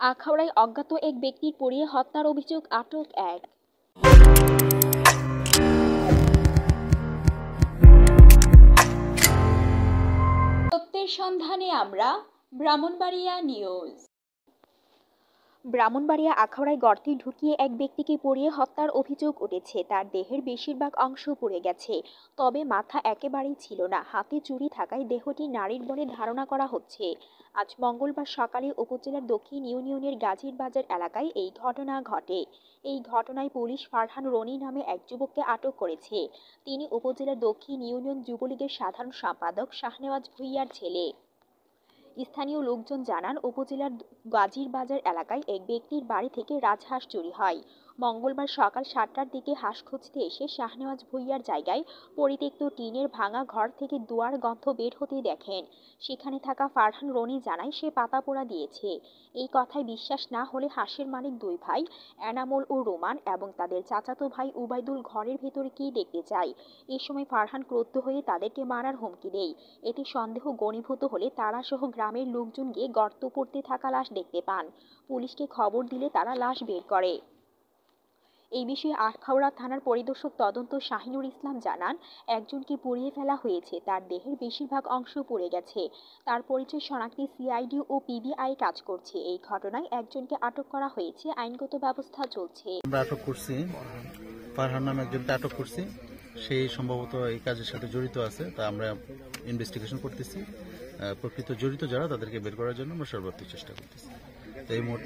আখাউড়ায় অজ্ঞাত এক ব্যক্তির পুড়িয়ে হত্যার অভিযোগ, আটক এক। সত্যের সন্ধানে আমরা, ব্রাহ্মণবাড়িয়া নিউজ। ব্রাহ্মণবাড়িয়া আখাউড়ায় গর্তে ঢুকিয়ে এক ব্যক্তিকে পুড়িয়ে হত্যার অভিযোগ উঠেছে। তার দেহের বেশিরভাগ অংশ পুড়ে গেছে, তবে মাথা একেবারেই ছিল না। হাতে চুরি থাকায় দেহটি নারীর বলে ধারণা করা হচ্ছে। আজ মঙ্গলবার সকালে উপজেলার দক্ষিণ ইউনিয়নের গাজীর বাজার এলাকায় এই ঘটনা ঘটে। এই ঘটনায় পুলিশ ফারহান রনি নামে এক যুবককে আটক করেছে। তিনি উপজেলার দক্ষিণ ইউনিয়ন যুবলীগের সাধারণ সম্পাদক শাহনেওয়াজ ভূঁইয়ার ছেলে। স্থানীয় লোকজন জানান, উপজেলার গাজীর বাজার এলাকায় এক ব্যক্তির বাড়ি থেকে রাজহাঁস চুরি হয়। মঙ্গলবার সকাল 7টার দিকে হাঁস খুঁজতে এসে শাহনেওয়াজ ভূঁইয়ার জায়গায় পরিত্যক্ত টিনের ভাঙা ঘর থেকে দুয়ার গন্ধ বের হতে দেখেন। সেখানে থাকা ফারহান রনি জানায় সে পাতা পোড়া দিয়েছে। এই কথায় বিশ্বাস না হলে হাঁসের মালিক দুই ভাই এনামুল ও রোমান এবং তাদের চাচাতো ভাই উবাইদুল ঘরের ভেতরে কি দেখতে যায়। এই সময় ফারহান ক্রুদ্ধ হয়ে তাদেরকে মারার হুমকি দেয়। এতে সন্দেহ ঘনীভূত হলে তারা সহ গ্রামের লোকজন গিয়ে গর্ত পড়তে থাকা লাশ দেখতে পান। পুলিশকে খবর দিলে তারা লাশ বের করে। এই বিষয়ে আখাউড়া থানার পরিদর্শক তদন্ত শাহিনুর ইসলাম জানান, একজনকে পুড়িয়ে ফেলা হয়েছে। তার দেহের বেশিরভাগ অংশ পুড়ে গেছে। তার পরিচয় শনাক্তে সিআইডি ও পিবিআই কাজ করছে। এই ঘটনায় একজনকে আটক করা হয়েছে, আইনগত ব্যবস্থা চলছে। আমরা আটক করছি, ফারহান নামে একজনকে আটক করছি। সেই সম্ভবত এই কাজের সাথে জড়িত আছে, তা আমরা ইনভেস্টিগেশন করতেছি। প্রকৃত জড়িত যারা তাদেরকে বের করার জন্য আমরা সর্বোচ্চ চেষ্টা করতেছি। এই মুহূর্তে